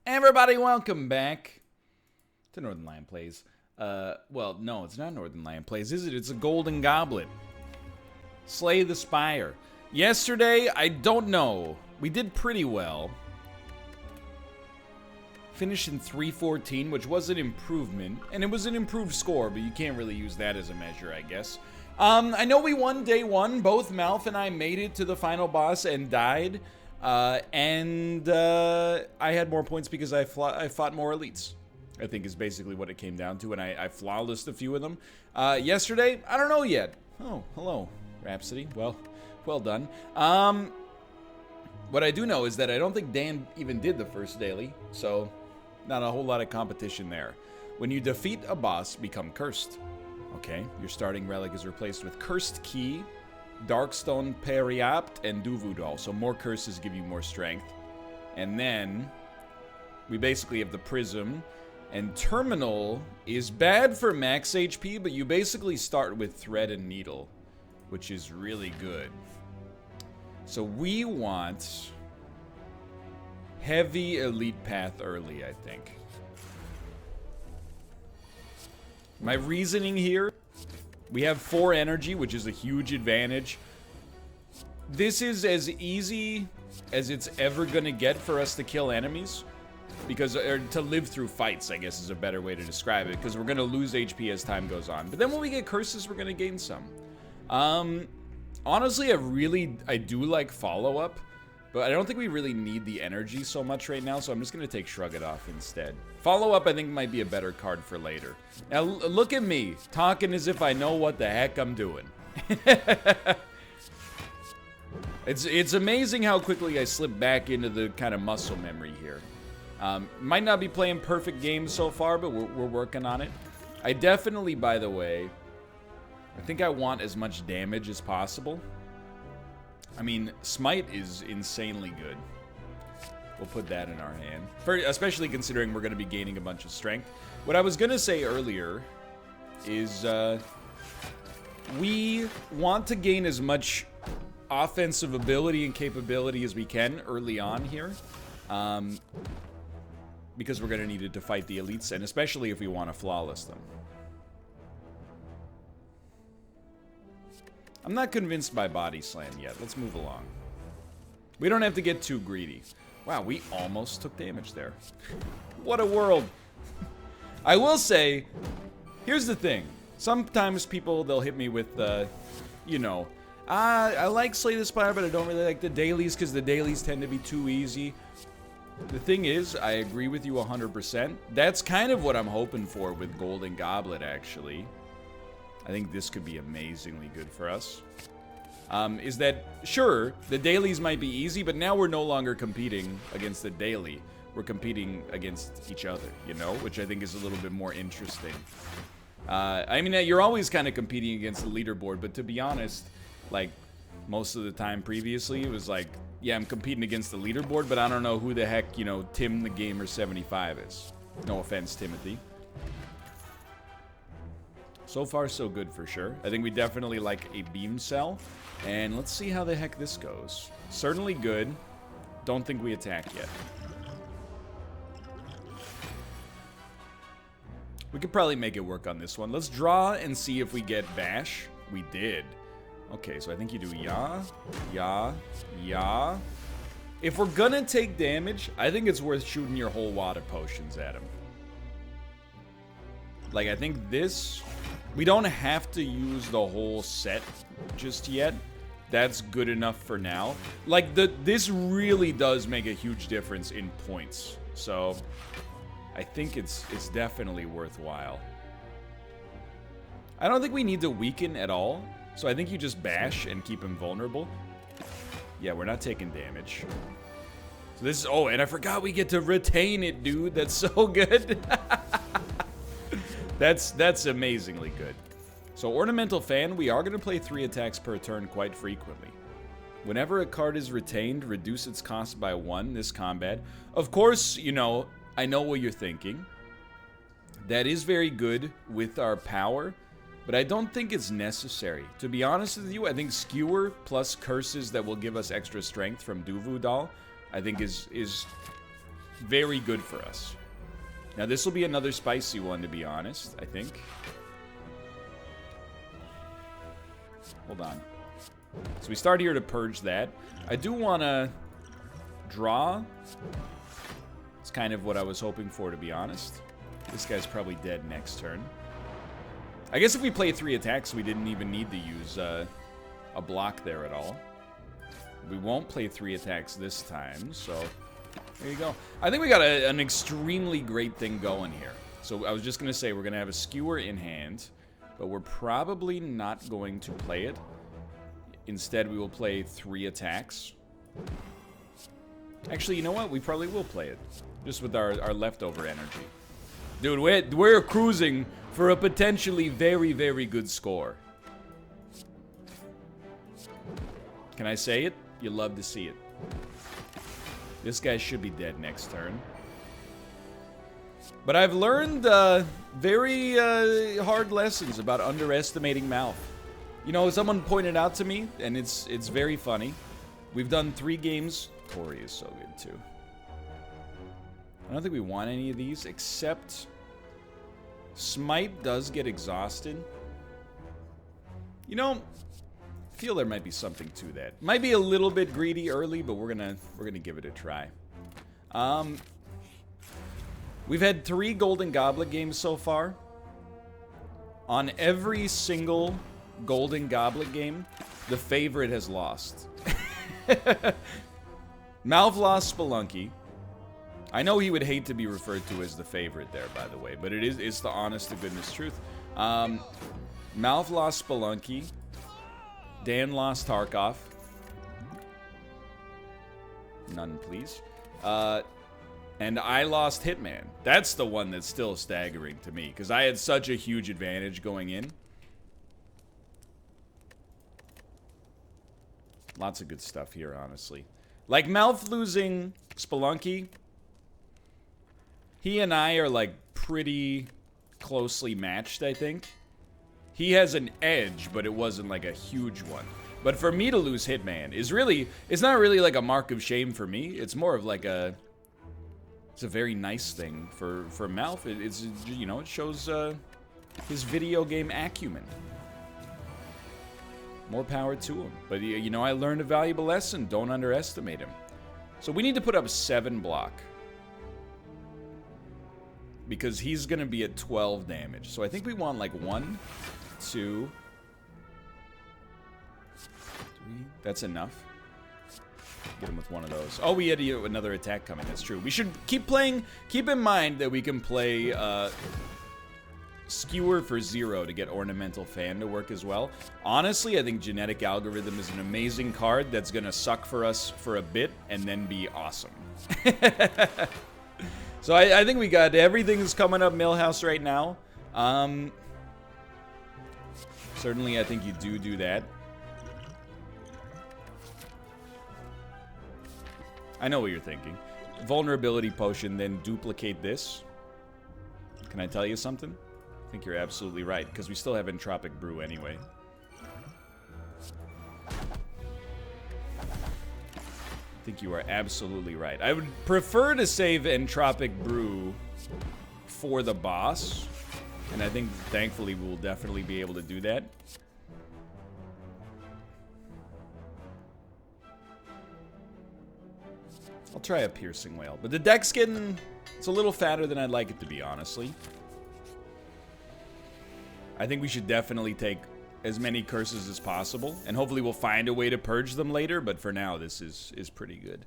Everybody, welcome back to Northernlion Plays. Well, no, it's not Northernlion Plays, is it? It's a Golden Goblet. Slay the Spire. Yesterday, I don't know. We did pretty well. Finished in 314, which was an improvement. And it was an improved score, but you can't really use that as a measure, I guess. I know we won day one. Both MALF and I made it to the final boss and died. I had more points because I fought more elites, I think is basically what it came down to, and I flawlessed a few of them. Yesterday, I don't know yet. Oh, hello, Rhapsody. Well done. What I do know is that I don't think Dan even did the first daily, so not a whole lot of competition there. When you defeat a boss, become cursed. Okay, your starting relic is replaced with Cursed Key, Darkstone Periapt, and Duvudal. So more curses give you more strength. And then we basically have the Prism. And Terminal is bad for max HP, but you basically start with Thread and Needle, which is really good. So we want heavy elite path early, I think. My reasoning here, we have 4 energy, which is a huge advantage. This is as easy as it's ever gonna get for us to kill enemies. Because, or to live through fights, I guess is a better way to describe it. Because we're gonna lose HP as time goes on. But then when we get curses, we're gonna gain some. Honestly, I do like follow-up. But I don't think we really need the energy so much right now, so I'm just going to take Shrug It Off instead. Follow-up, I think, might be a better card for later. Now, look at me, talking as if I know what the heck I'm doing. It's amazing how quickly I slip back into the kind of muscle memory here. Might not be playing perfect games so far, but we're working on it. I definitely, by the way, I think I want as much damage as possible. I mean, Smite is insanely good. We'll put that in our hand. Especially considering we're going to be gaining a bunch of strength. What I was going to say earlier is we want to gain as much offensive ability and capability as we can early on here. Because we're going to need it to fight the elites, and especially if we want to flawless them. I'm not convinced by Body Slam yet. Let's move along. We don't have to get too greedy. Wow, we almost took damage there. What a world. I will say, here's the thing. Sometimes people, they'll hit me with, you know, I like Slay the Spire, but I don't really like the dailies because the dailies tend to be too easy. The thing is, I agree with you 100%. That's kind of what I'm hoping for with Golden Goblet, actually. I think this could be amazingly good for us. Is that, sure, the dailies might be easy, but now we're no longer competing against the daily. We're competing against each other, you know? Which I think is a little bit more interesting. I mean, you're always kind of competing against the leaderboard, but to be honest, like, most of the time previously, it was like, yeah, I'm competing against the leaderboard, but I don't know who the heck, you know, Tim the Gamer 75 is. No offense, Timothy. So far, so good for sure. I think we definitely like a beam cell. And let's see how the heck this goes. Certainly good. Don't think we attack yet. We could probably make it work on this one. Let's draw and see if we get bash. We did. Okay, so I think you do ya, ya, ya. If we're gonna take damage, I think it's worth shooting your whole wad of potions at him. Like, I think this... We don't have to use the whole set just yet. That's good enough for now. Like, this really does make a huge difference in points. So, I think it's definitely worthwhile. I don't think we need to weaken at all. So I think you just bash and keep him vulnerable. Yeah, we're not taking damage. So this is... Oh, and I forgot we get to retain it, dude. That's so good. That's amazingly good. So Ornamental Fan, we are going to play 3 attacks per turn quite frequently. Whenever a card is retained, reduce its cost by 1 this combat. Of course, you know, I know what you're thinking. That is very good with our power, but I don't think it's necessary. To be honest with you, I think Skewer plus curses that will give us extra strength from Duvudal, I think is very good for us. Now, this will be another spicy one, to be honest, I think. Hold on. So we start here to purge that. I do want to draw. It's kind of what I was hoping for, to be honest. This guy's probably dead next turn. I guess if we play 3 attacks, we didn't even need to use a block there at all. We won't play 3 attacks this time, so there you go. I think we got an extremely great thing going here. So I was just going to say we're going to have a skewer in hand, but we're probably not going to play it. Instead, we will play 3 attacks. Actually, you know what? We probably will play it, just with our leftover energy. Dude, we're cruising for a potentially very, very good score. Can I say it? You love to see it. This guy should be dead next turn. But I've learned very hard lessons about underestimating MALF. You know, someone pointed out to me, and it's very funny. We've done 3 games. Tori is so good, too. I don't think we want any of these, except Smite does get exhausted. You know, I feel there might be something to that. Might be a little bit greedy early, but we're gonna give it a try. We've had 3 Golden Goblet games so far. On every single Golden Goblet game, the favorite has lost. MALF lost Spelunky. I know he would hate to be referred to as the favorite there, by the way, but it's the honest to goodness truth. MALF lost Spelunky. Dan lost Tarkov. None, please. And I lost Hitman. That's the one that's still staggering to me, because I had such a huge advantage going in. Lots of good stuff here, honestly. Like, MALF losing Spelunky, he and I are, like, pretty closely matched, I think. He has an edge, but it wasn't, like, a huge one. But for me to lose Hitman is really... It's not really, like, a mark of shame for me. It's more of, like, a... It's a very nice thing for MALF. It's, you know, it shows his video game acumen. More power to him. But, you know, I learned a valuable lesson. Don't underestimate him. So we need to put up 7 block. Because he's going to be at 12 damage. So I think we want, like, 1, 2, 3. That's enough. Get him with one of those. Oh, we had another attack coming. That's true. We should keep playing. Keep in mind that we can play Skewer for 0 to get Ornamental Fan to work as well. Honestly, I think Genetic Algorithm is an amazing card that's going to suck for us for a bit and then be awesome. So I think we got everything that's coming up Millhouse right now. Certainly, I think you do that. I know what you're thinking. Vulnerability Potion, then duplicate this. Can I tell you something? I think you're absolutely right, because we still have Entropic Brew anyway. I think you are absolutely right. I would prefer to save Entropic Brew for the boss, and I think, thankfully, we will definitely be able to do that. I'll try a Piercing Whale, but the deck's getting... It's a little fatter than I'd like it to be, honestly. I think we should definitely take as many curses as possible, and hopefully we'll find a way to purge them later, but for now, this is pretty good.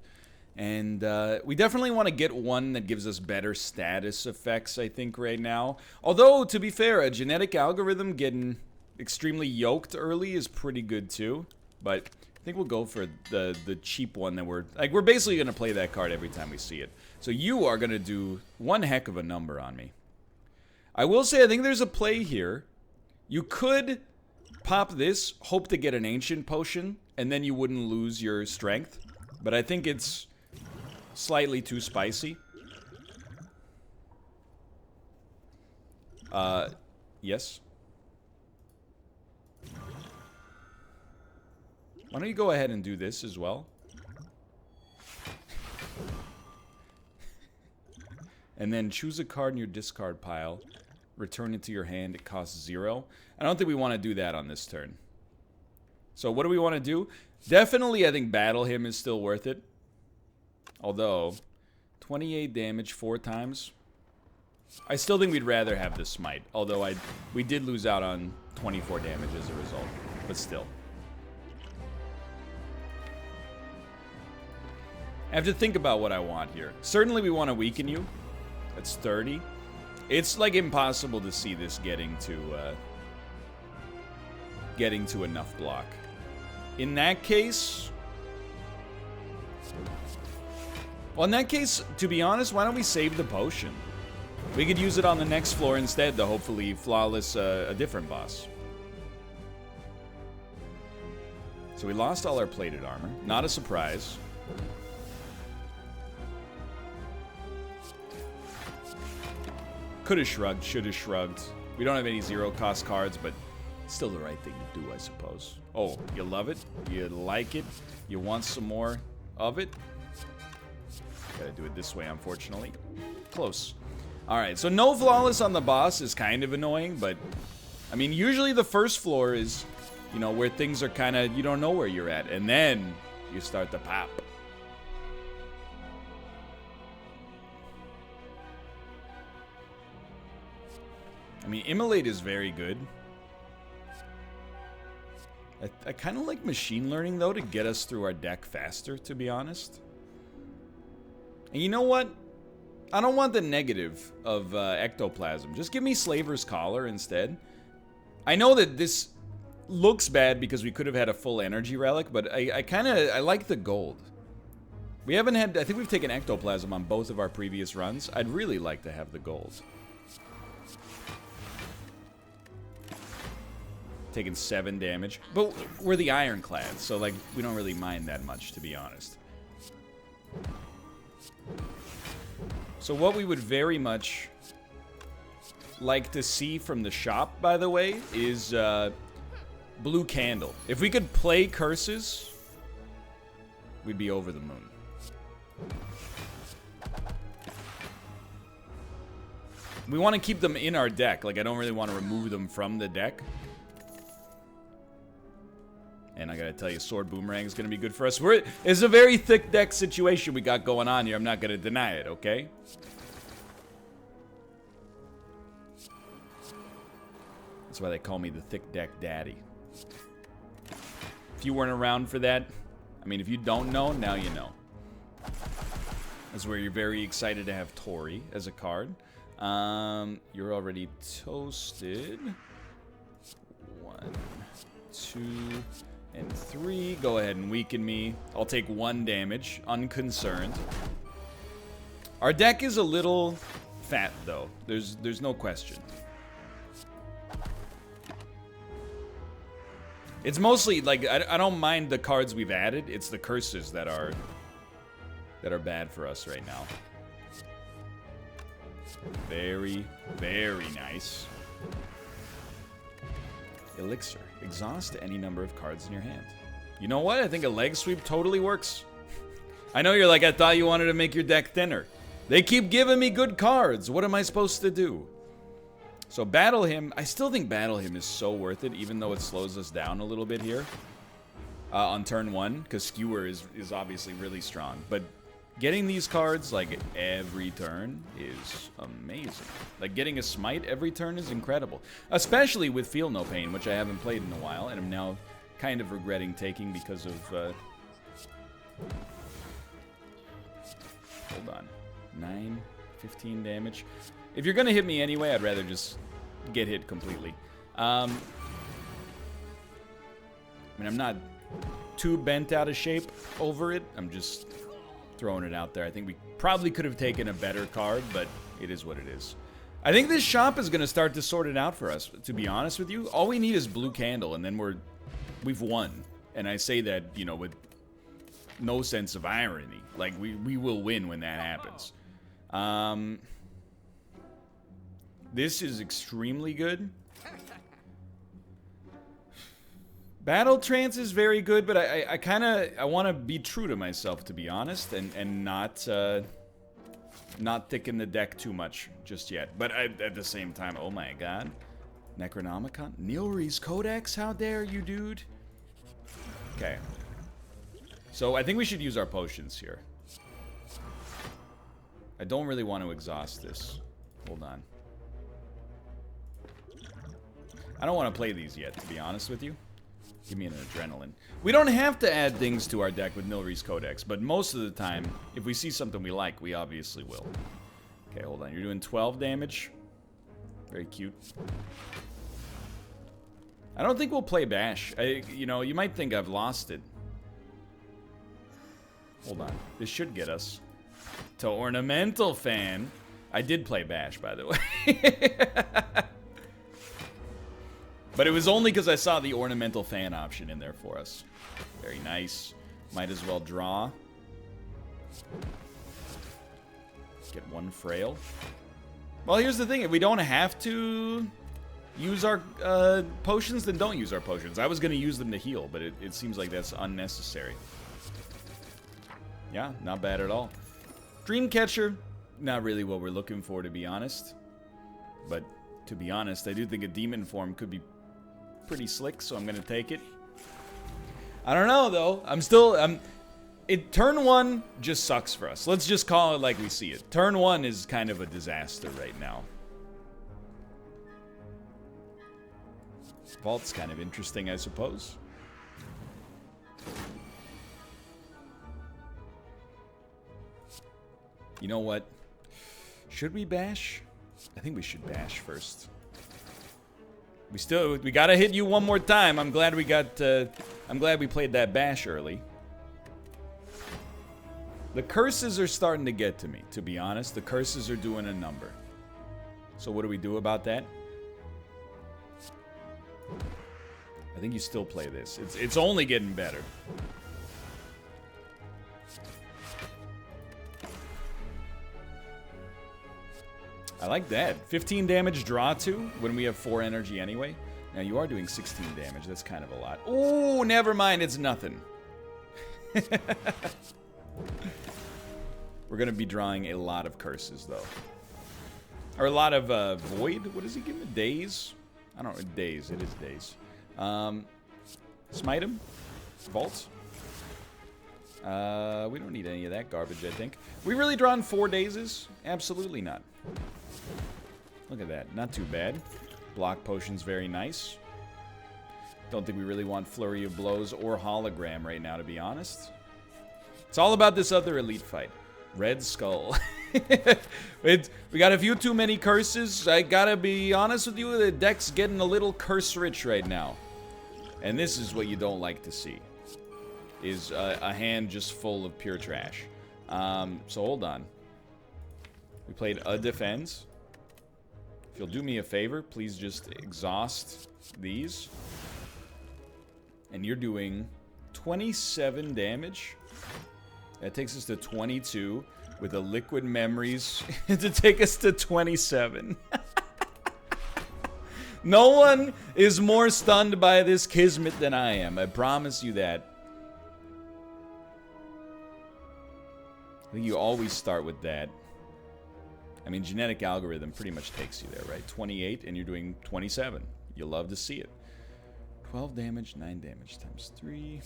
And we definitely want to get one that gives us better status effects, I think, right now. Although, to be fair, a Genetic Algorithm getting extremely yoked early is pretty good, too. But I think we'll go for the cheap one that we're basically going to play that card every time we see it. So you are going to do one heck of a number on me. I will say, I think there's a play here. You could pop this, hope to get an Ancient Potion, and then you wouldn't lose your strength. But I think it's slightly too spicy. Yes? Why don't you go ahead and do this as well? and then choose a card in your discard pile. Return it to your hand. It costs 0. I don't think we want to do that on this turn. So what do we want to do? Definitely, I think Battle Him is still worth it. Although, 28 damage 4 times. I still think we'd rather have the Smite. Although we did lose out on 24 damage as a result. But still. I have to think about what I want here. Certainly we want to weaken you. That's 30. It's like impossible to see this getting to enough block. In that case... Well, in that case, to be honest, why don't we save the potion? We could use it on the next floor instead to hopefully flawless a different boss. So we lost all our plated armor. Not a surprise. Could have shrugged, should have shrugged. We don't have any 0-cost cards, but still the right thing to do, I suppose. Oh, you love it? You like it? You want some more of it? Gotta do it this way, unfortunately. Close. Alright, so no flawless on the boss is kind of annoying, but... I mean, usually the first floor is, you know, where things are kind of... You don't know where you're at, and then you start to pop. I mean, Immolate is very good. I kind of like machine learning, though, to get us through our deck faster, to be honest. And you know what? I don't want the negative of Ectoplasm. Just give me Slaver's Collar instead. I know that this looks bad because we could have had a full energy relic, but I like the gold. We haven't had... I think we've taken Ectoplasm on both of our previous runs. I'd really like to have the gold. Taking 7 damage. But we're the Ironclad, so, like, we don't really mind that much, to be honest. So what we would very much like to see from the shop, by the way, is Blue Candle. If we could play curses, we'd be over the moon. We want to keep them in our deck. Like, I don't really want to remove them from the deck. And I gotta tell you, Sword Boomerang is gonna be good for us. It's a very thick deck situation we got going on here. I'm not gonna deny it, okay? That's why they call me the Thick Deck Daddy. If you weren't around for that, I mean, if you don't know, now you know. That's where you're very excited to have Tori as a card. You're already toasted. 1, 2... and 3, go ahead and weaken me. I'll take 1 damage, unconcerned. Our deck is a little fat, though. There's no question. It's mostly, like, I don't mind the cards we've added. It's the curses that are bad for us right now. Very, very nice. Elixir. Exhaust any number of cards in your hand. You know what? I think a leg sweep totally works. I know you're like, I thought you wanted to make your deck thinner. They keep giving me good cards. What am I supposed to do? So Battle Him. I still think Battle Him is so worth it, even though it slows us down a little bit here. On turn 1, because Skewer is obviously really strong. But getting these cards, like, every turn is amazing. Like, getting a Smite every turn is incredible. Especially with Feel No Pain, which I haven't played in a while, and I'm now kind of regretting taking because of... hold on. 9, 15 damage. If you're gonna hit me anyway, I'd rather just get hit completely. I mean, I'm not too bent out of shape over it. I'm just... throwing it out there. I think we probably could have taken a better card, but it is what it is. I think this shop is going to start to sort it out for us, to be honest with you. All we need is Blue Candle, and then we've won. And I say that, you know, with no sense of irony. Like, we will win when that happens. This is extremely good. Battle Trance is very good, but I want to be true to myself, to be honest, and not not thicken the deck too much just yet. But at the same time, oh my god. Necronomicon? Nilri's Codex? How dare you, dude? Okay. So I think we should use our potions here. I don't really want to exhaust this. Hold on. I don't want to play these yet, to be honest with you. Give me an adrenaline. We don't have to add things to our deck with Nilri's Codex, but most of the time, if we see something we like, we obviously will. Okay, hold on. You're doing 12 damage. Very cute. I don't think we'll play Bash. You know, you might think I've lost it. Hold on. This should get us to Ornamental Fan. I did play Bash, by the way. But it was only because I saw the Ornamental Fan option in there for us. Very nice. Might as well draw. Get one Frail. Well, here's the thing. If we don't have to use our potions, then don't use our potions. I was going to use them to heal, but it seems like that's unnecessary. Yeah, not bad at all. Dreamcatcher, not really what we're looking for, to be honest. But to be honest, I do think a demon form could be pretty slick, so I'm going to take it. I don't know, though. Turn 1 just sucks for us. Let's just call it like we see it. Turn 1 is kind of a disaster right now. Vault's kind of interesting, I suppose. You know what? Should we bash? I think we should bash first. We gotta hit you one more time. I'm glad we played that bash early. The curses are starting to get to me, to be honest. The curses are doing a number. So what do we do about that? I think you still play this. It's only getting better. I like that. 15 damage draw 2 when we have 4 energy anyway. Now you are doing 16 damage. That's kind of a lot. Oh, never mind. It's nothing. We're going to be drawing a lot of curses, though. Or a lot of void. What does he give me? Days? I don't know. Days. It is days. Smite him. Vault. We don't need any of that garbage, I think. We really drawn 4 dazes? Absolutely not. Look at that. Not too bad. Block potion's very nice. Don't think we really want Flurry of Blows or Hologram right now, to be honest. It's all about this other elite fight. Red Skull. We got a few too many curses. I gotta be honest with you, the deck's getting a little curse-rich right now. And this is what you don't like to see. Is a hand just full of pure trash. So hold on. We played a defense. If you'll do me a favor, please just exhaust these. And you're doing 27 damage. That takes us to 22 with a Liquid Memories to take us to 27. No one is more stunned by this kismet than I am. I promise you that. I think you always start with that. I mean, genetic algorithm pretty much takes you there, right? 28, and you're doing 27. You love to see it. 12 damage, 9 damage times 3.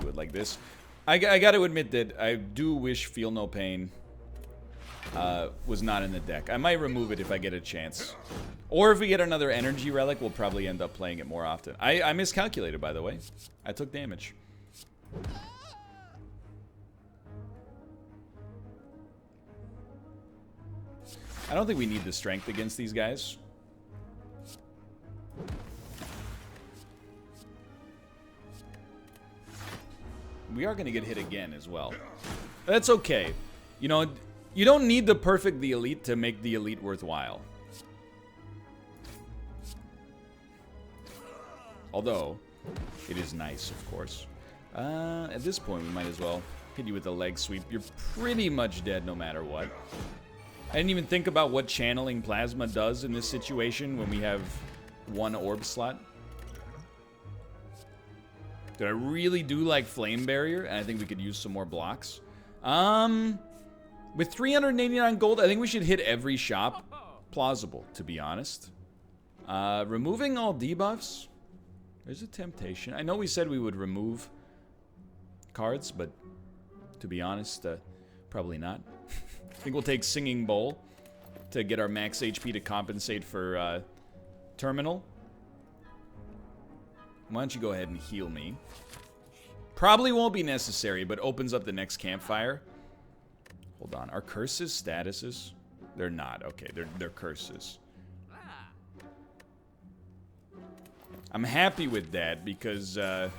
Do it like this. I got to admit that I do wish Feel No Pain was not in the deck. I might remove it if I get a chance. Or if we get another energy relic, we'll probably end up playing it more often. I miscalculated, by the way. I took damage. I don't think we need the strength against these guys. We are going to get hit again as well. That's okay. You know, you don't need the perfect the elite to make the elite worthwhile. Although, it is nice, of course. At this point, we might as well hit you with a leg sweep. You're pretty much dead no matter what. I didn't even think about what channeling plasma does in this situation when we have one orb slot. But I really do like Flame Barrier, and I think we could use some more blocks. With 389 gold, I think we should hit every shop. Plausible, to be honest. Removing all debuffs. There's a temptation. I know we said we would remove cards, but to be honest, probably not. I think we'll take Singing Bowl to get our max HP to compensate for Terminal. Why don't you go ahead and heal me? Probably won't be necessary, but opens up the next campfire. Hold on. Are curses statuses? They're not. Okay, they're curses. I'm happy with that because I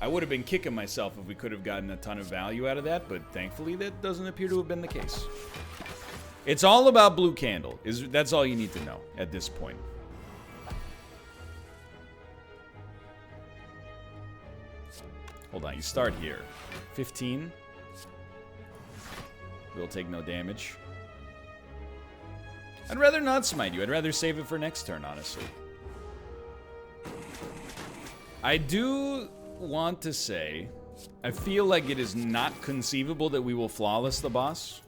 would have been kicking myself if we could have gotten a ton of value out of that, but thankfully that doesn't appear to have been the case. It's all about Blue Candle. That's all you need to know at this point. Hold on, you start here. 15. We'll take no damage. I'd rather not smite you. I'd rather save it for next turn, honestly. I do want to say, I feel like it is not conceivable that we will flawless the boss.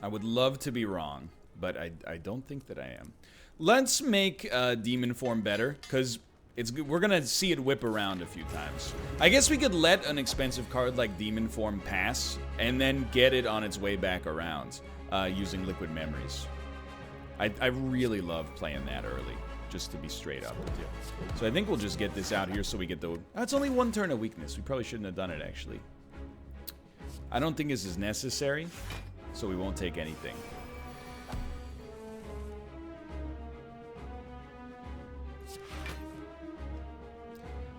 I would love to be wrong, but I don't think that I am. Let's make Demon Form better, because we're going to see it whip around a few times. I guess we could let an expensive card like Demon Form pass, and then get it on its way back around using Liquid Memories. I really love playing that early, just to be straight up with you. So I think we'll just get this out here so we get the... That's only one turn of weakness. We probably shouldn't have done it, actually. I don't think this is necessary, so we won't take anything.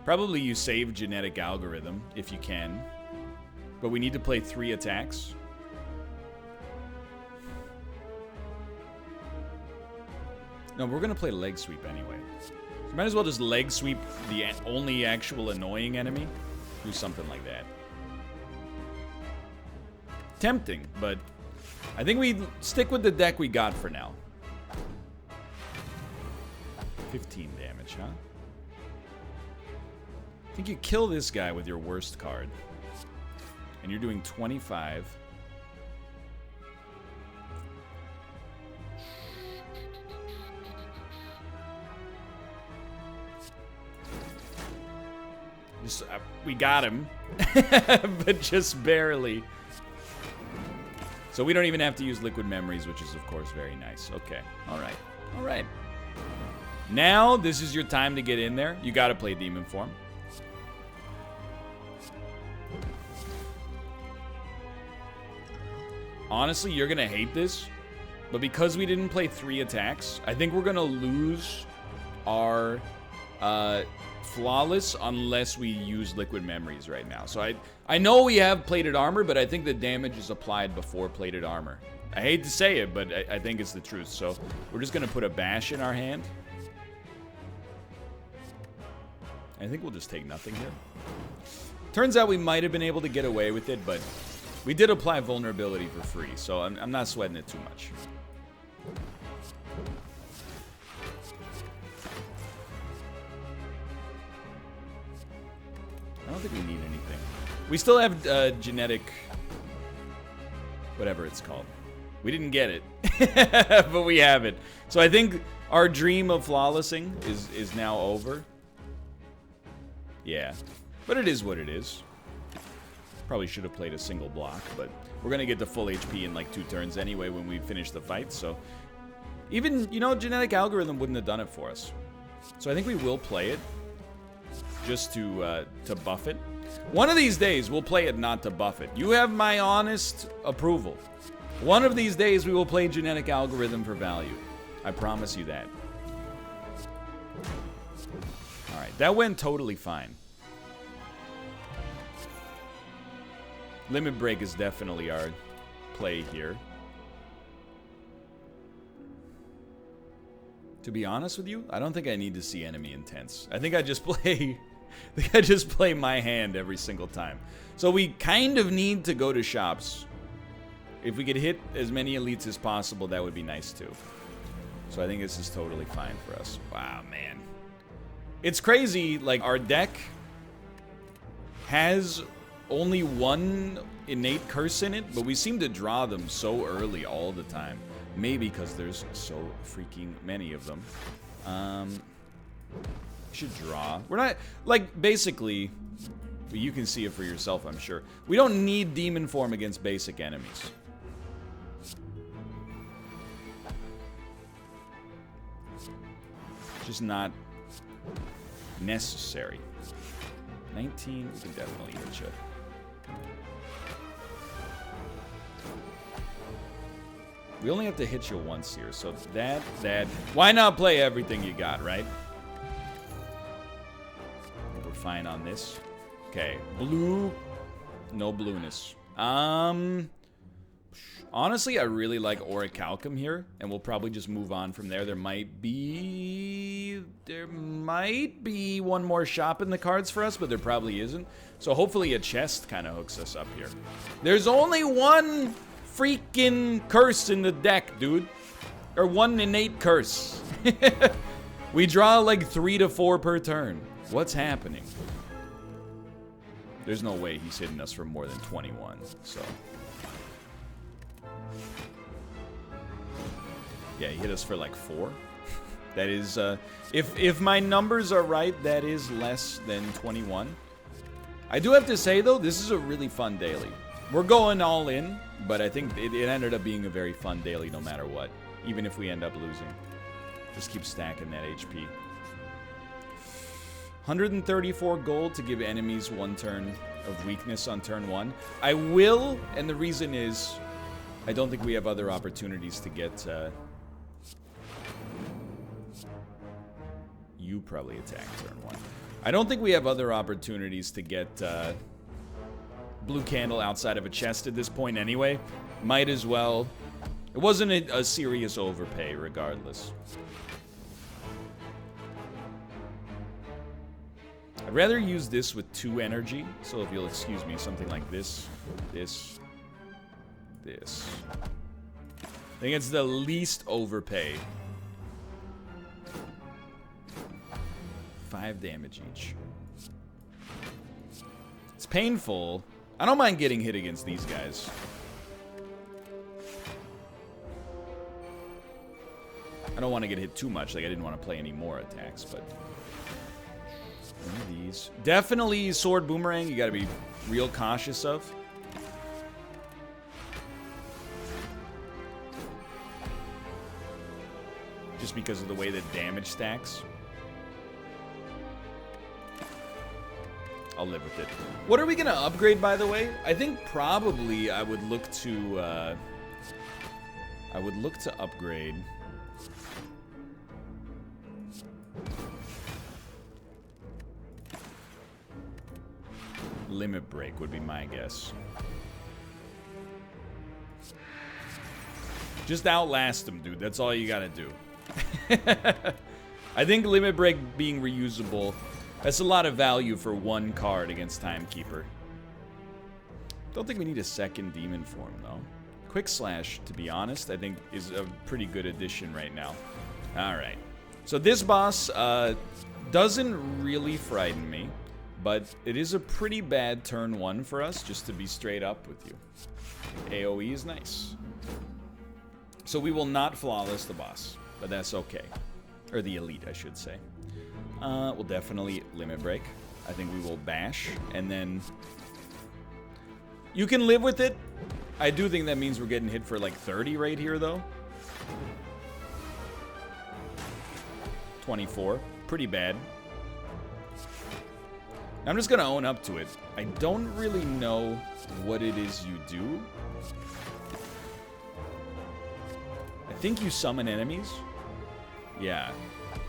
Probably you save Genetic Algorithm, if you can. But we need to play 3 attacks. No, we're going to play Leg Sweep anyway. So might as well just Leg Sweep the only actual annoying enemy. Do something like that. Tempting, but I think we stick with the deck we got for now. 15 damage, huh? I think you kill this guy with your worst card. And you're doing 25. We got him. But just barely. So we don't even have to use Liquid Memories, which is, of course, very nice. Okay. All right. All right. Now, this is your time to get in there. You got to play Demon Form. Honestly, you're going to hate this, but because we didn't play 3 attacks, I think we're going to lose our Flawless unless we use Liquid Memories right now. So I know we have Plated Armor, but I think the damage is applied before Plated Armor. I hate to say it, but I think it's the truth. So we're just going to put a Bash in our hand. I think we'll just take nothing here. Turns out we might have been able to get away with it, but... we did apply vulnerability for free, so I'm not sweating it too much. I don't think we need anything. We still have genetic... whatever it's called. We didn't get it, but we have it. So I think our dream of flawlessing is now over. Yeah, but it is what it is. Probably should have played a single block, but we're going to get to full HP in like 2 turns anyway when we finish the fight, so... even, you know, Genetic Algorithm wouldn't have done it for us. So I think we will play it, just to buff it. One of these days, we'll play it not to buff it. You have my honest approval. One of these days, we will play Genetic Algorithm for value. I promise you that. Alright, that went totally fine. Limit Break is definitely our play here. To be honest with you, I don't think I need to see enemy intents. I think I just play... my hand every single time. So we kind of need to go to shops. If we could hit as many elites as possible, that would be nice too. So I think this is totally fine for us. Wow, man. It's crazy, like, our deck has only one innate curse in it, but we seem to draw them so early all the time. Maybe because there's so freaking many of them. Should draw. We're not, like, basically, you can see it for yourself, I'm sure. We don't need demon form against basic enemies. Just not necessary. 19, we can definitely hit you. We only have to hit you once here, so that. Why not play everything you got, right? We're fine on this. Okay, blue. No blueness. Honestly, I really like Orichalcum here, and we'll probably just move on from there. There might be one more shop in the cards for us, but there probably isn't. So hopefully a chest kind of hooks us up here. There's only one freaking curse in the deck, dude. Or one innate curse. We draw like 3 to 4 per turn. What's happening? There's no way he's hitting us for more than 21, so... Yeah, he hit us for like 4. That is, if my numbers are right, that is less than 21. I do have to say, though, this is a really fun daily. We're going all in, but I think it ended up being a very fun daily no matter what. Even if we end up losing. Just keep stacking that HP. 134 gold to give enemies 1 turn of weakness on turn 1. I will, and the reason is, I don't think we have other opportunities to get... You probably attack turn 1. I don't think we have other opportunities to get blue candle outside of a chest at this point anyway. Might as well. It wasn't a serious overpay regardless. I'd rather use this with 2 energy. So if you'll excuse me, something like this, this. I think it's the least overpay. 5 damage each. It's painful. I don't mind getting hit against these guys. I don't want to get hit too much. Like, I didn't want to play any more attacks, but... One of these. Definitely sword boomerang. You got to be real cautious of. Just because of the way that damage stacks. I'll live with it. What are we gonna upgrade, by the way? I think probably I would look to upgrade. Limit break would be my guess. Just outlast him, dude. That's all you gotta do. I think limit break being reusable. That's a lot of value for 1 card against Timekeeper. Don't think we need a second demon form, though. Quick Slash, to be honest, I think is a pretty good addition right now. Alright. So this boss doesn't really frighten me, but it is a pretty bad turn 1 for us, just to be straight up with you. AoE is nice. So we will not flawless the boss, but that's okay. Or the elite, I should say. We'll definitely limit break. I think we will bash, and then... You can live with it. I do think that means we're getting hit for like 30 right here, though. 24. Pretty bad. I'm just gonna own up to it. I don't really know what it is you do. I think you summon enemies. Yeah.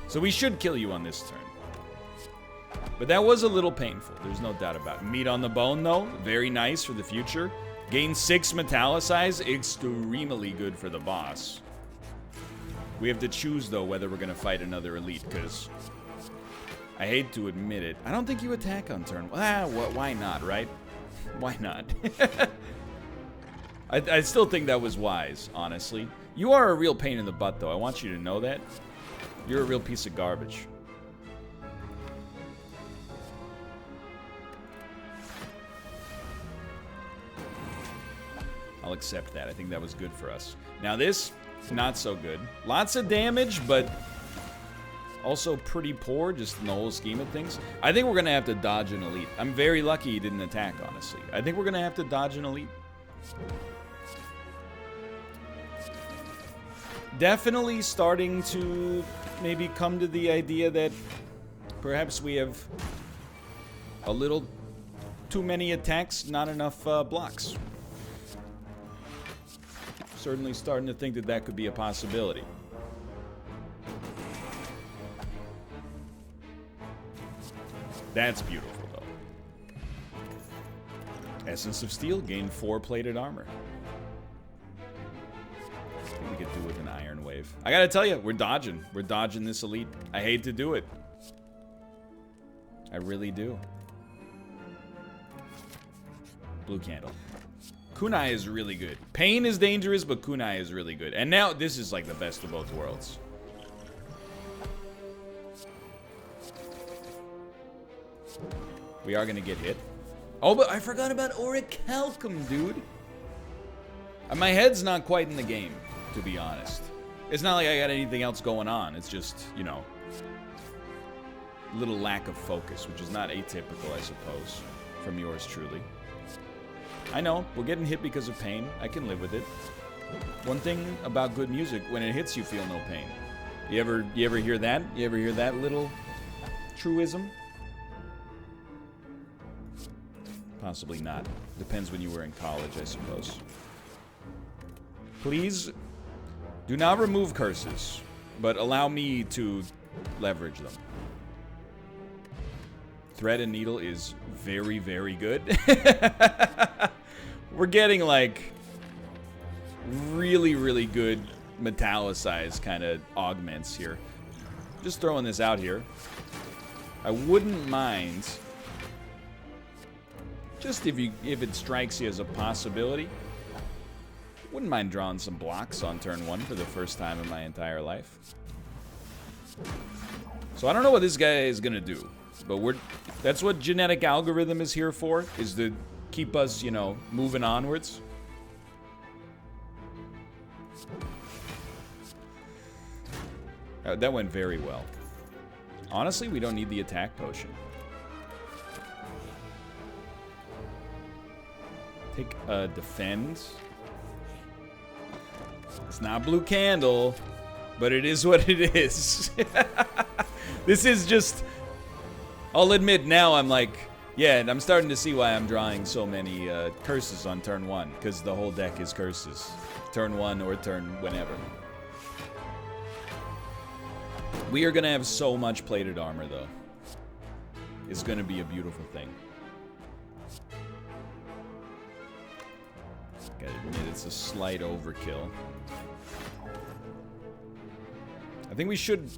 So we should kill you on this turn. But that was a little painful. There's no doubt about it. Meat on the bone, though. Very nice for the future. Gain 6 metallicize. Extremely good for the boss. We have to choose, though, whether we're going to fight another elite, because I hate to admit it. I don't think you attack on turn. Why not, right? Why not? I still think that was wise, honestly. You are a real pain in the butt, though. I want you to know that. You're a real piece of garbage. I'll accept that. I think that was good for us. Now this, not so good. Lots of damage, but also pretty poor, just in the whole scheme of things. I think we're going to have to dodge an elite. I'm very lucky he didn't attack, honestly. I think we're going to have to dodge an elite. Definitely starting to maybe come to the idea that perhaps we have a little too many attacks, not enough blocks. Certainly starting to think that that could be a possibility. That's beautiful, though. Essence of Steel, gain 4 plated armor. I think we could do with an Iron Wave. I gotta tell you, we're dodging. We're dodging this elite. I hate to do it. I really do. Blue Candle. Kunai is really good. Pain is dangerous, but Kunai is really good. And now, this is like the best of both worlds. We are gonna get hit. Oh, but I forgot about Orichalcum, dude. My head's not quite in the game, to be honest. It's not like I got anything else going on. It's just, you know, a little lack of focus, which is not atypical, I suppose, from yours truly. I know, we're getting hit because of pain. I can live with it. One thing about good music, when it hits, you feel no pain. You ever hear that? You ever hear that little truism? Possibly not. Depends when you were in college, I suppose. Please do not remove curses, but allow me to leverage them. Thread and Needle is very, very good. We're getting, like, really, really good metallicized kind of augments here. Just throwing this out here. I wouldn't mind... just if it strikes you as a possibility, wouldn't mind drawing some blocks on turn 1 for the first time in my entire life. So I don't know what this guy is gonna do, but that's what genetic algorithm is here for, is to keep us, you know, moving onwards. That went very well. Honestly, we don't need the attack potion. Take a defend. It's not Blue Candle, but it is what it is. This is just... I'll admit now I'm like... yeah, and I'm starting to see why I'm drawing so many curses on turn 1, because the whole deck is curses. Turn 1 or turn whenever. We are going to have so much plated armor, though. It's going to be a beautiful thing. Gotta admit, it's a slight overkill. I think we should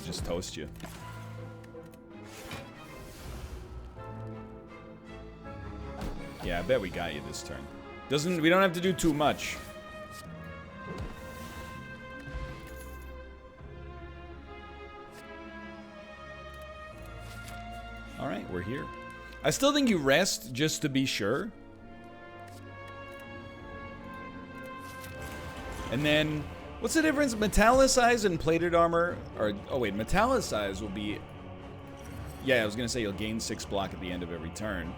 just toast you. Yeah, I bet we got you this turn. We don't have to do too much. Alright, we're here. I still think you rest just to be sure. And then, what's the difference? Metallicize and plated armor are... oh wait, metallicize will be... yeah, I was gonna say you'll gain 6 block at the end of every turn.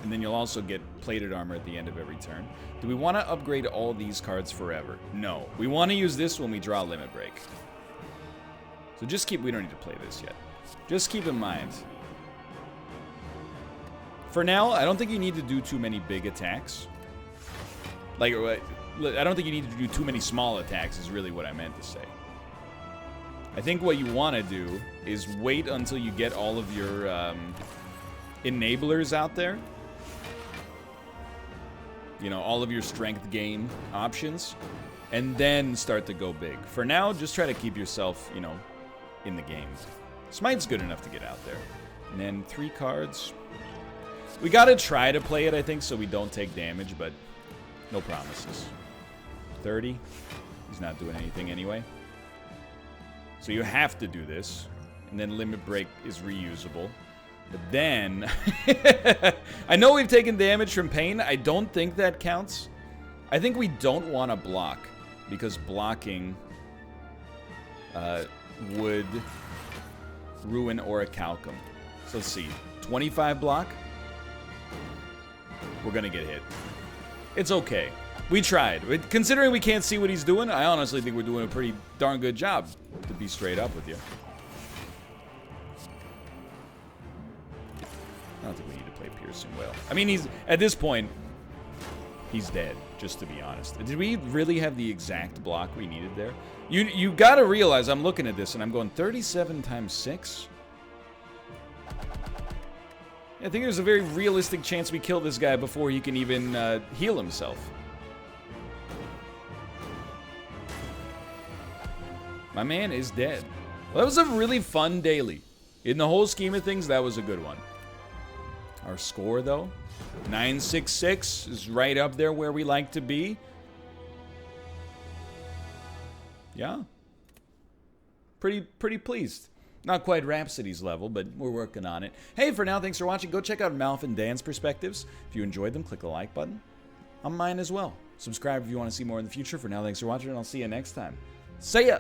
And then you'll also get plated armor at the end of every turn. Do we want to upgrade all these cards forever? No. We want to use this when we draw Limit Break. So just keep... we don't need to play this yet. Just keep in mind. For now, I don't think you need to do too many big attacks. Like... I don't think you need to do too many small attacks is really what I meant to say. I think what you want to do is wait until you get all of your enablers out there. You know, all of your strength gain options. And then start to go big. For now, just try to keep yourself, you know, in the game. Smite's good enough to get out there. And then 3 cards. We gotta try to play it, I think, so we don't take damage, but no promises. 30. He's not doing anything anyway. So you have to do this. And then Limit Break is reusable. But then, I know we've taken damage from pain. I don't think that counts. I think we don't want to block, because blocking would ruin Orichalcum. So let's see. 25 block. We're going to get hit. It's okay. We tried. Considering we can't see what he's doing, I honestly think we're doing a pretty darn good job, to be straight up with you. I don't think we need to play Piercing Wail. I mean, he's at this point, he's dead, just to be honest. Did we really have the exact block we needed there? You got to realize, I'm looking at this, and I'm going 37 times 6. I think there's a very realistic chance we kill this guy before he can even heal himself. My man is dead. Well, that was a really fun daily. In the whole scheme of things, that was a good one. Our score, though, 966 is right up there where we like to be. Yeah. Pretty pleased. Not quite Rhapsody's level, but we're working on it. Hey, for now, thanks for watching. Go check out MALF and Dan's perspectives. If you enjoyed them, click the like button. On mine as well. Subscribe if you want to see more in the future. For now, thanks for watching, and I'll see you next time. See ya!